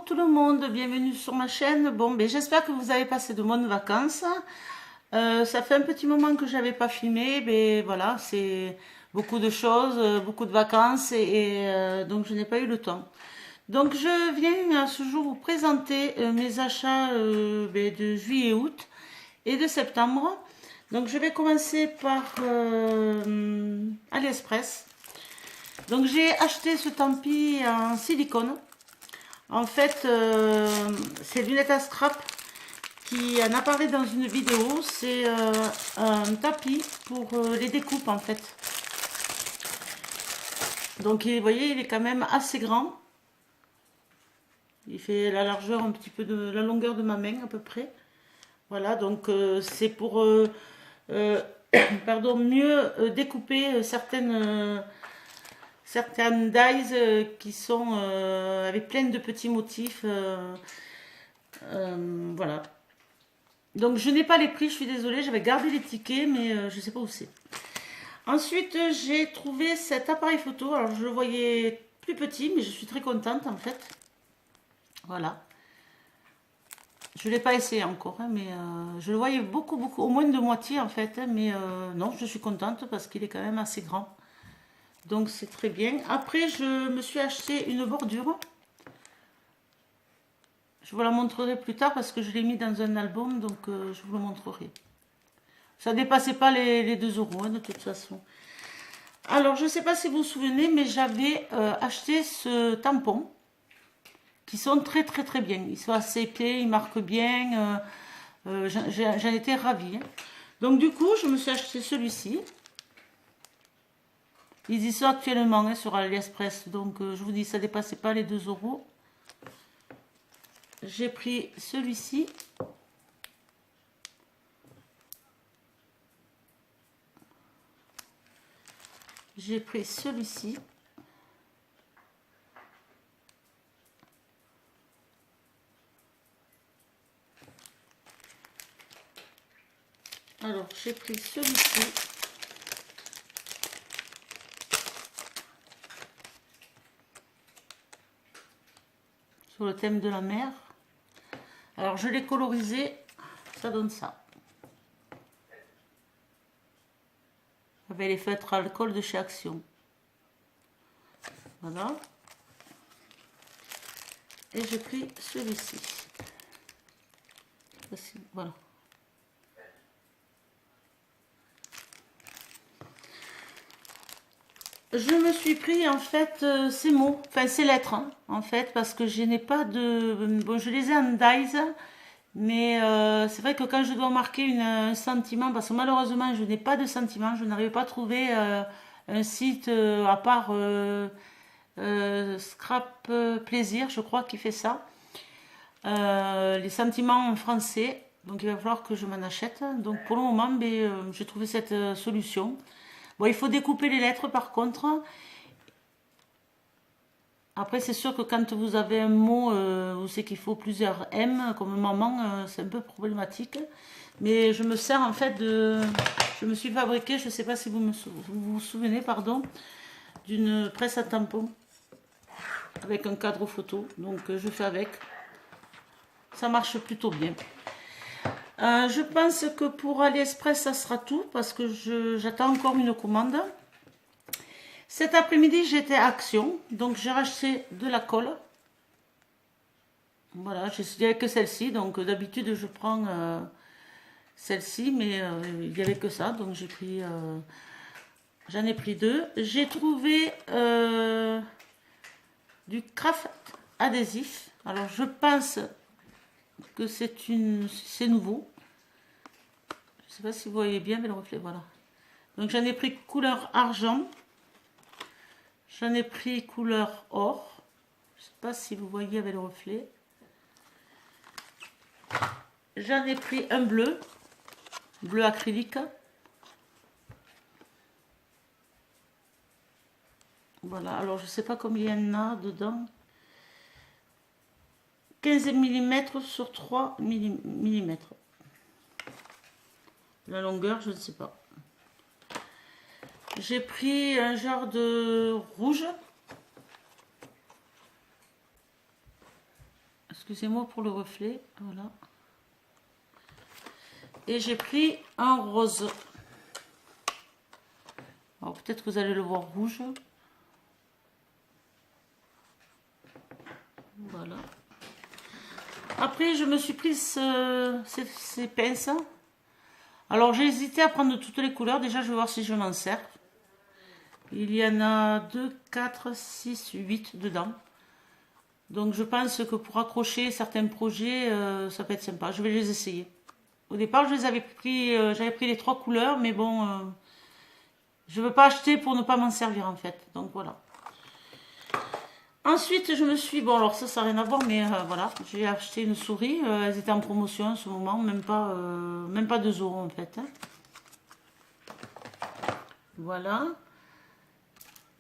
Bonjour tout le monde, bienvenue sur ma chaîne. Bon, ben, j'espère que vous avez passé de bonnes vacances. Ça fait un petit moment que j'avais pas filmé, mais voilà, c'est beaucoup de choses, beaucoup de vacances et donc je n'ai pas eu le temps. Donc je viens à ce jour vous présenter mes achats ben, de juillet-août et de septembre. Donc je vais commencer par AliExpress. Donc j'ai acheté ce tapis en silicone. En fait, c'est lunettes à strap qui en a parlé dans une vidéo. C'est un tapis pour les découpes en fait. Donc vous voyez, il est quand même assez grand. Il fait la largeur un petit peu de la longueur de ma main à peu près. Voilà, donc c'est pour pardon, mieux découper certaines dies qui sont avec plein de petits motifs. Voilà. Donc je n'ai pas les prix, je suis désolée, j'avais gardé les tickets, mais je ne sais pas où c'est. Ensuite, j'ai trouvé cet appareil photo. Alors je le voyais plus petit, mais je suis très contente en fait. Voilà. Je ne l'ai pas essayé encore, hein, mais je le voyais beaucoup, au moins de moitié en fait. Hein, mais non, je suis contente parce qu'il est quand même assez grand. Donc c'est très bien. Après, je me suis acheté une bordure. Je vous la montrerai plus tard parce que je l'ai mis dans un album, donc je vous le montrerai. Ça dépassait pas les 2 euros hein, de toute façon. Alors, je ne sais pas si vous vous souvenez, mais j'avais acheté ce tampon qui sont très très très bien. Ils sont assez épais, ils marquent bien. J'en étais ravie. Hein. Donc du coup, je me suis acheté celui-ci. Ils y sont actuellement hein, sur AliExpress. Donc je vous dis, ça dépassait pas les 2 euros. J'ai pris celui-ci. J'ai pris celui-ci. Alors, j'ai pris celui-ci. Sur le thème de la mer. Alors, je l'ai colorisé. Ça donne ça. Avec les feutres à alcool de chez Action. Voilà. Et j'ai pris celui-ci. Voilà. Je me suis pris en fait ces mots, enfin ces lettres hein, en fait, parce que je n'ai pas de... Bon, je les ai en dies, mais c'est vrai que quand je dois marquer un sentiment, parce que malheureusement je n'ai pas de sentiment, je n'arrive pas à trouver un site à part Scrap Plaisir, je crois, qui fait ça. Les sentiments en français, donc il va falloir que je m'en achète. Donc pour le moment, j'ai trouvé cette solution. Bon, il faut découper les lettres par contre. Après, c'est sûr que quand vous avez un mot où c'est qu'il faut plusieurs M, comme maman, c'est un peu problématique. Mais je me sers en fait de... Je me suis fabriqué, je ne sais pas si vous vous souvenez, pardon, d'une presse à tampons avec un cadre photo. Donc je fais avec. Ça marche plutôt bien. Je pense que pour AliExpress, ça sera tout parce que j'attends encore une commande. Cet après-midi, j'étais à Action, donc j'ai racheté de la colle. Voilà, je n'avais que celle-ci, donc d'habitude je prends celle-ci, mais il n'y avait que ça, donc j'en ai pris 2. J'ai trouvé du craft adhésif. Alors je pense que c'est nouveau. Je ne sais pas si vous voyez bien, mais le reflet, voilà. Donc j'en ai pris couleur argent. J'en ai pris couleur or. Je ne sais pas si vous voyez avec le reflet. J'en ai pris un bleu. Bleu acrylique. Voilà, alors je ne sais pas combien il y en a dedans. 15 mm sur 3 mm. La longueur, je ne sais pas. J'ai pris un genre de rouge. Excusez-moi pour le reflet. Voilà. Et j'ai pris un rose. Alors peut-être que vous allez le voir rouge. Voilà. Après, je me suis pris ces pinces. Alors j'ai hésité à prendre toutes les couleurs. Déjà, je vais voir si je m'en sers. Il y en a 2, 4, 6, 8 dedans. Donc je pense que pour accrocher certains projets, ça peut être sympa. Je vais les essayer. Au départ, je les avais pris, j'avais pris les 3 couleurs, mais bon, je ne veux pas acheter pour ne pas m'en servir en fait. Donc voilà. Ensuite, je me suis... Bon, alors ça n'a rien à voir, mais voilà. J'ai acheté une souris. Elles étaient en promotion en ce moment. Même pas 2 € en fait. Hein. Voilà.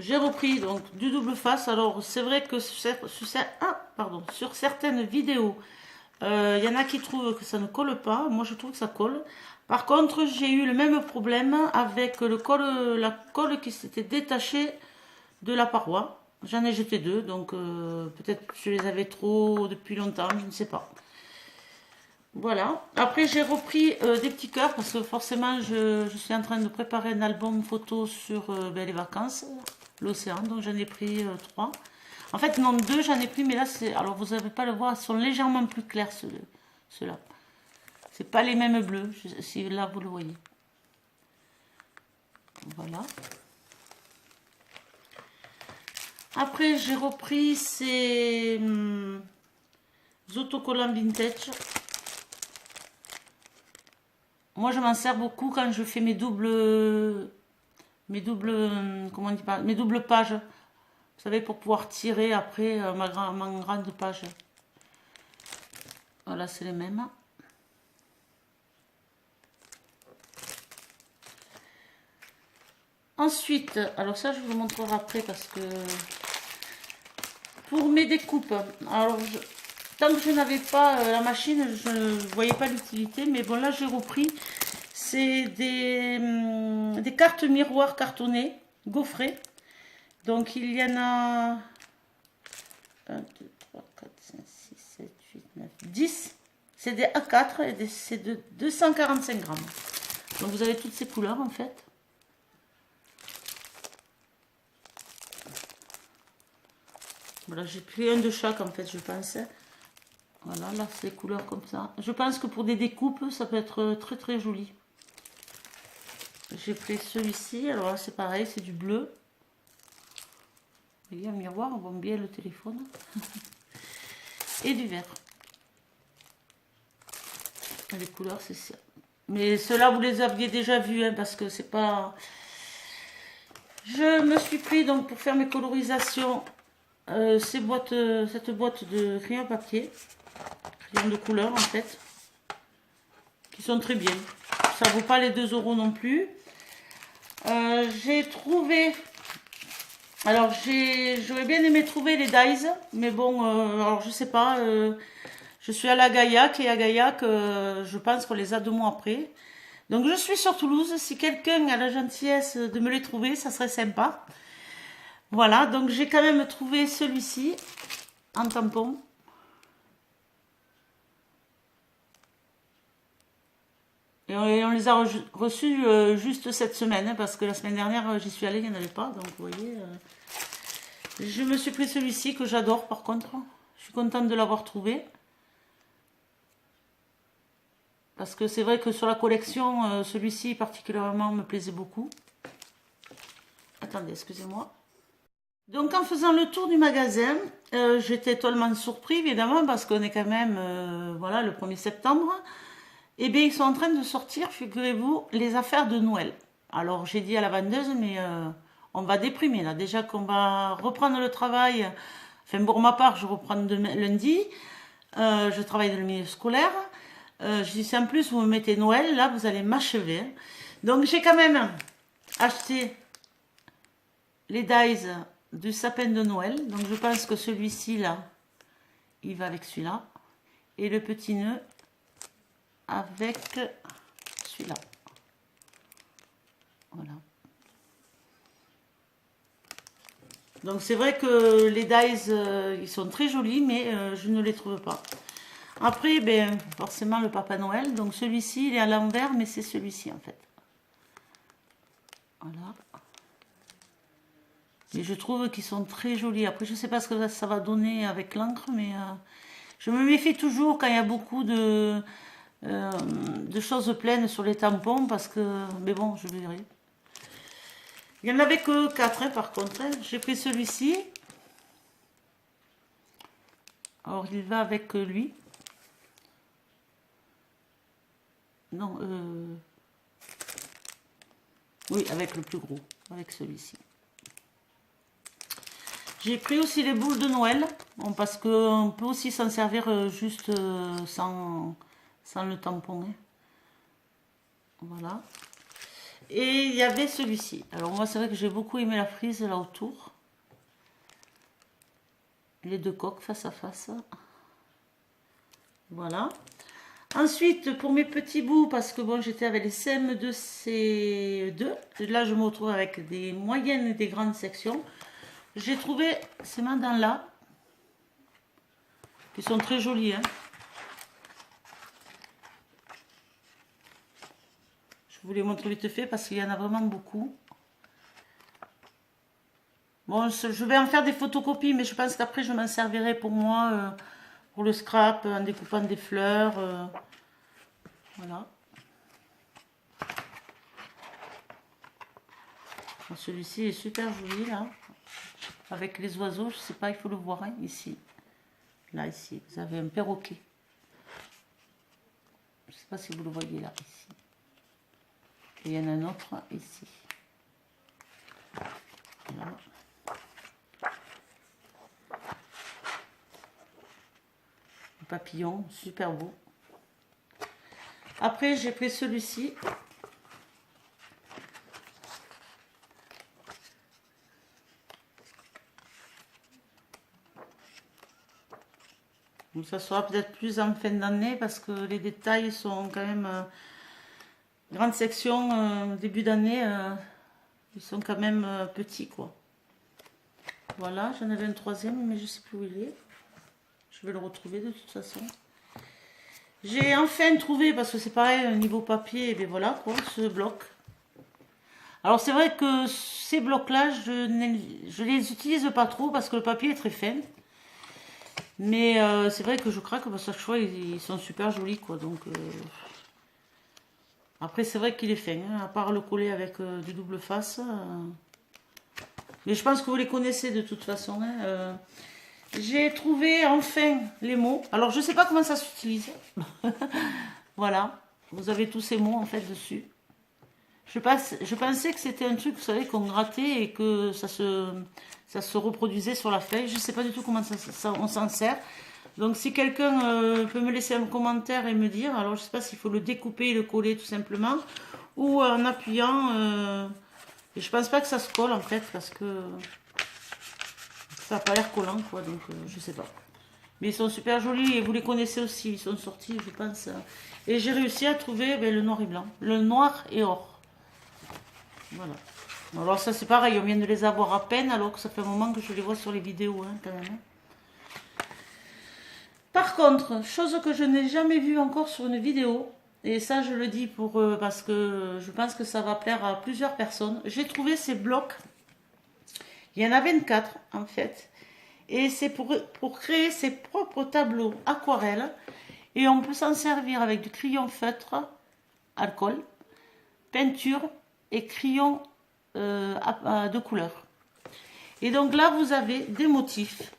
J'ai repris donc du double face. Alors, c'est vrai que sur certaines vidéos, il y en a qui trouvent que ça ne colle pas. Moi, je trouve que ça colle. Par contre, j'ai eu le même problème avec la colle qui s'était détachée de la paroi. J'en ai jeté 2, donc peut-être que je les avais trop depuis longtemps, je ne sais pas. Voilà. Après, j'ai repris des petits cœurs parce que forcément, je suis en train de préparer un album photo sur les vacances, l'océan. Donc, j'en ai pris 3. En fait, non, 2, j'en ai pris, mais là, c'est... Alors, vous n'avez pas le voir, ils sont légèrement plus clairs, ceux-là. C'est pas les mêmes bleus, si là, vous le voyez. Voilà. Après, j'ai repris ces autocollants vintage. Moi, je m'en sers beaucoup quand je fais mes doubles comment on dit pas, mes doubles pages. Vous savez, pour pouvoir tirer après ma grande page. Voilà, c'est les mêmes. Ensuite, alors ça, je vous montrerai après parce que pour mes découpes, alors tant que je n'avais pas la machine, je ne voyais pas l'utilité, mais bon, là, j'ai repris. C'est des cartes miroirs cartonnées, gaufrées. Donc, il y en a 1, 2, 3, 4, 5, 6, 7, 8, 9, 10. C'est des A4 et c'est de 245 grammes. Donc, vous avez toutes ces couleurs, en fait. Voilà, j'ai pris un de chaque, en fait, je pense. Voilà, là, c'est des couleurs comme ça. Je pense que pour des découpes, ça peut être très, très joli. J'ai pris celui-ci. Alors là, c'est pareil, c'est du bleu. Vous voyez, un miroir, on voit bien le téléphone. Et du vert. Les couleurs, c'est ça. Mais ceux-là, vous les aviez déjà vus, hein, parce que c'est pas... Je me suis pris, donc, pour faire mes colorisations, cette boîte de crayon papier. Crayon de couleur, en fait. Qui sont très bien. Ça vaut pas les 2 € non plus. J'ai trouvé... Alors, j'aurais bien aimé trouver les Dies, mais bon, alors je sais pas, je suis allée à Gaillac, et à Gaillac, je pense qu'on les a 2 mois après. Donc, je suis sur Toulouse, si quelqu'un a la gentillesse de me les trouver, ça serait sympa. Voilà, donc j'ai quand même trouvé celui-ci, en tampon. Et on les a reçus juste cette semaine, hein, parce que la semaine dernière, j'y suis allée, il n'y en avait pas. Donc, vous voyez, je me suis pris celui-ci, que j'adore par contre. Je suis contente de l'avoir trouvé. Parce que c'est vrai que sur la collection, celui-ci particulièrement me plaisait beaucoup. Attendez, excusez-moi. Donc, en faisant le tour du magasin, j'étais totalement surpris, évidemment, parce qu'on est quand même, voilà, le 1er septembre. Eh bien, ils sont en train de sortir, figurez-vous, les affaires de Noël. Alors, j'ai dit à la vendeuse, mais on va déprimer là. Déjà qu'on va reprendre le travail. Enfin, pour ma part, je reprends lundi. Je travaille dans le milieu scolaire. Je dis, si en plus vous me mettez Noël, là, vous allez m'achever. Donc, j'ai quand même acheté les dies du sapin de Noël. Donc, je pense que celui-ci, là, il va avec celui-là. Et le petit nœud avec celui-là. Voilà. Donc c'est vrai que les dies, ils sont très jolis, mais je ne les trouve pas. Après, ben, forcément le Papa Noël. Donc celui-ci, il est à l'envers, mais c'est celui-ci en fait. Voilà. Et je trouve qu'ils sont très jolis. Après, je ne sais pas ce que ça va donner avec l'encre, mais je me méfie toujours quand il y a beaucoup de choses pleines sur les tampons, parce que, mais bon, je verrai. Il n'y en avait que 4, hein, par contre. Hein. J'ai pris celui-ci. Alors, il va avec lui. Non, oui, avec le plus gros, avec celui-ci. J'ai pris aussi les boules de Noël, bon, parce qu'on peut aussi s'en servir juste sans le tampon. Hein. Voilà. Et il y avait celui-ci. Alors moi, c'est vrai que j'ai beaucoup aimé la frise là autour. Les deux coques face à face. Voilà. Ensuite, pour mes petits bouts, parce que bon, j'étais avec les CM2, C2. Là, je me retrouve avec des moyennes et des grandes sections. J'ai trouvé ces mandalas qui sont très jolis. Hein. Je vous les montre vite fait parce qu'il y en a vraiment beaucoup. Bon, je vais en faire des photocopies, mais je pense qu'après je m'en servirai pour moi, pour le scrap, en découpant des fleurs. Voilà. Celui-ci est super joli là. Avec les oiseaux, je sais pas, il faut le voir hein, ici. Là, ici, vous avez un perroquet. Je sais pas si vous le voyez là, ici. Et il y en a un autre ici. Voilà. Le papillon, super beau. Après, j'ai pris celui-ci. Donc ça sera peut-être plus en fin d'année parce que les détails sont quand même grande section début d'année, ils sont quand même petits quoi. Voilà, j'en avais un troisième mais je sais plus où il est. Je vais le retrouver de toute façon. J'ai enfin trouvé, parce que c'est pareil niveau papier, et bien voilà quoi, ce bloc. Alors c'est vrai que ces blocs là je les utilise pas trop parce que le papier est très fin. Mais c'est vrai que je craque parce que chaque fois ils sont super jolis quoi. Donc après c'est vrai qu'il est fin, hein, à part le coller avec du double face. Mais je pense que vous les connaissez de toute façon. Hein, j'ai trouvé enfin les mots. Alors je sais pas comment ça s'utilise. Voilà, vous avez tous ces mots en fait dessus. Je pensais que c'était un truc, vous savez, qu'on grattait et que ça se reproduisait sur la feuille. Je ne sais pas du tout comment on s'en sert. Donc si quelqu'un peut me laisser un commentaire et me dire, alors je ne sais pas s'il faut le découper et le coller tout simplement, ou en appuyant, et je pense pas que ça se colle en fait, parce que ça n'a pas l'air collant quoi, donc je ne sais pas. Mais ils sont super jolis et vous les connaissez aussi, ils sont sortis je pense. Et j'ai réussi à trouver le noir et blanc, le noir et or. Voilà. Alors ça c'est pareil, on vient de les avoir à peine alors que ça fait un moment que je les vois sur les vidéos hein, quand même. Par contre, chose que je n'ai jamais vue encore sur une vidéo, et ça je le dis parce que je pense que ça va plaire à plusieurs personnes, j'ai trouvé ces blocs, il y en a 24 en fait, et c'est pour créer ses propres tableaux aquarelles, et on peut s'en servir avec du crayon feutre, alcool, peinture et crayon de couleur. Et donc là vous avez des motifs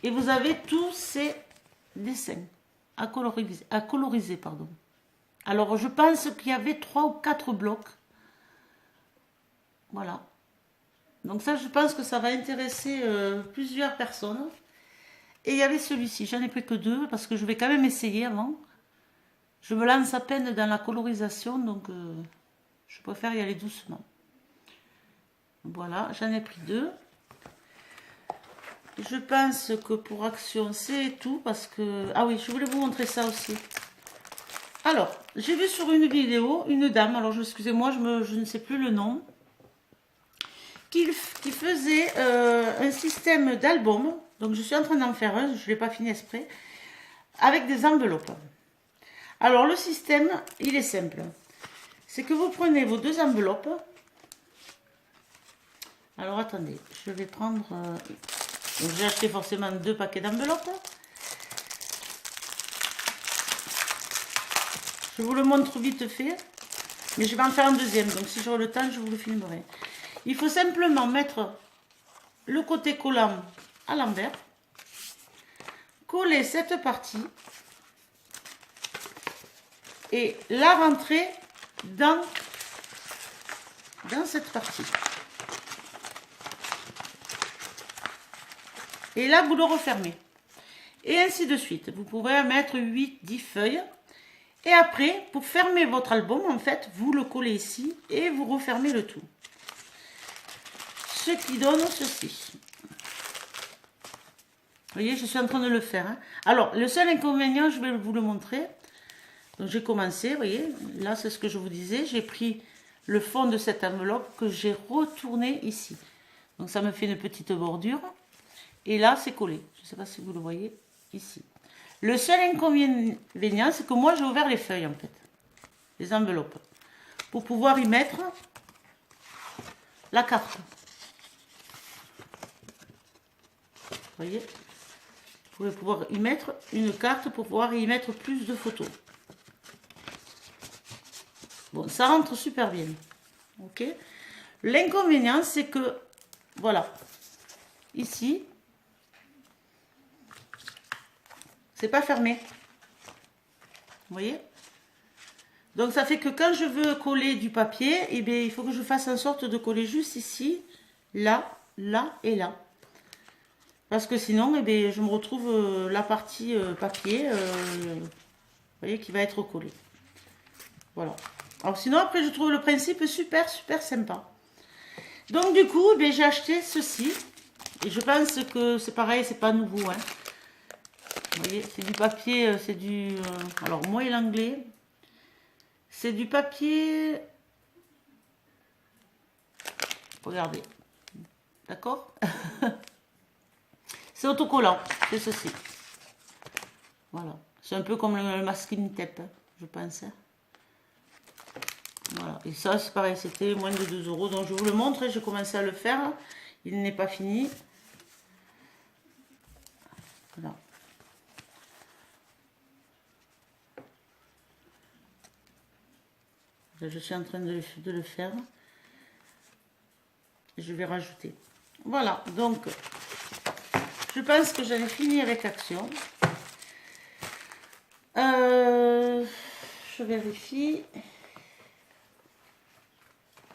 et vous avez tous ces dessins à coloriser, pardon. Alors je pense qu'il y avait 3 ou 4 blocs, voilà. Donc ça je pense que ça va intéresser plusieurs personnes. Et il y avait celui-ci, j'en ai pris que 2 parce que je vais quand même essayer avant. Je me lance à peine dans la colorisation, donc je préfère y aller doucement. Voilà, j'en ai pris 2. Je pense que pour Action, c'est tout, parce que... Ah oui, je voulais vous montrer ça aussi. Alors, j'ai vu sur une vidéo une dame, alors excusez-moi, je ne sais plus le nom, qui faisait un système d'album. Donc je suis en train d'en faire un, je ne l'ai pas fini exprès, avec des enveloppes. Alors le système, il est simple. C'est que vous prenez vos deux enveloppes. Alors attendez, je vais prendre... donc j'ai acheté forcément 2 paquets d'enveloppes. Je vous le montre vite fait. Mais je vais en faire un deuxième. Donc si j'aurai le temps, je vous le filmerai. Il faut simplement mettre le côté collant à l'envers. Coller cette partie. Et la rentrer dans cette partie. Et là, vous le refermez. Et ainsi de suite. Vous pouvez mettre 8-10 feuilles. Et après, pour fermer votre album, en fait, vous le collez ici et vous refermez le tout. Ce qui donne ceci. Vous voyez, je suis en train de le faire. Hein. Alors, le seul inconvénient, je vais vous le montrer. Donc, j'ai commencé, vous voyez, là, c'est ce que je vous disais. J'ai pris le fond de cette enveloppe que j'ai retourné ici. Donc, ça me fait une petite bordure. Et là, c'est collé. Je ne sais pas si vous le voyez ici. Le seul inconvénient, c'est que moi, j'ai ouvert les feuilles, en fait. Les enveloppes. Pour pouvoir y mettre la carte. Vous voyez? Vous pouvez pouvoir y mettre une carte pour pouvoir y mettre plus de photos. Bon, ça rentre super bien. Ok? L'inconvénient, c'est que, voilà, ici, c'est pas fermé. Vous voyez? Donc ça fait que quand je veux coller du papier, eh bien, il faut que je fasse en sorte de coller juste ici, là, là et là. Parce que sinon, eh bien, je me retrouve la partie papier, vous voyez, qui va être collée. Voilà. Alors sinon, après, je trouve le principe super, super sympa. Donc du coup, eh j'ai acheté ceci. Et je pense que c'est pareil, c'est pas nouveau, hein. Vous voyez, c'est du papier, c'est du... alors, moi et l'anglais, c'est du papier... Regardez. D'accord? C'est autocollant, c'est ceci. Voilà. C'est un peu comme le masking tape, hein, je pense. Hein. Voilà. Et ça, c'est pareil, c'était moins de 2 €. Donc, je vous le montre, j'ai commencé à le faire. Il n'est pas fini. Voilà. Je suis en train de le faire. Je vais rajouter. Voilà, donc je pense que j'avais fini avec Action. Je vérifie.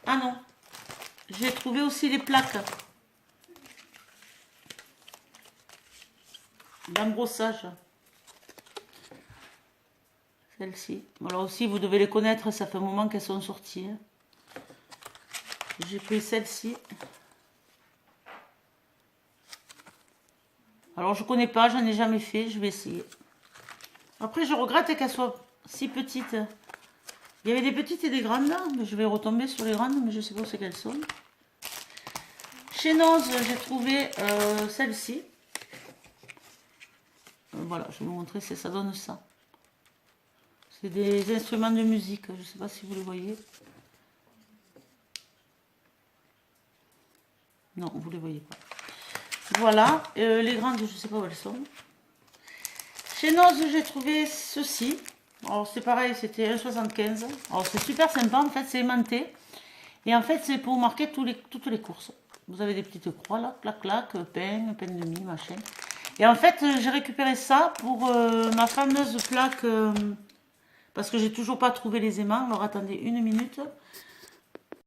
Ah non, j'ai trouvé aussi les plaques d'embrossage. Celles-ci. Voilà aussi, vous devez les connaître, ça fait un moment qu'elles sont sorties. Hein. J'ai pris celle-ci. Alors, je connais pas, j'en ai jamais fait, je vais essayer. Après, je regrette qu'elles soient si petites. Il y avait des petites et des grandes là, mais je vais retomber sur les grandes, mais je sais pas où c'est qu'elles sont. Chez Noz, j'ai trouvé celle-ci. Voilà, je vais vous montrer, ça donne ça. C'est des instruments de musique, je ne sais pas si vous le voyez. Non, vous ne les voyez pas. Voilà, les grandes, je ne sais pas où elles sont. Chez Noz, j'ai trouvé ceci. Alors c'est pareil, c'était 1,75 €. Alors c'est super sympa, en fait, c'est aimanté. Et en fait, c'est pour marquer toutes les courses. Vous avez des petites croix là, clac, clac, pain de mie, machin. Et en fait, j'ai récupéré ça pour ma fameuse plaque... parce que j'ai toujours pas trouvé les aimants. Alors attendez une minute.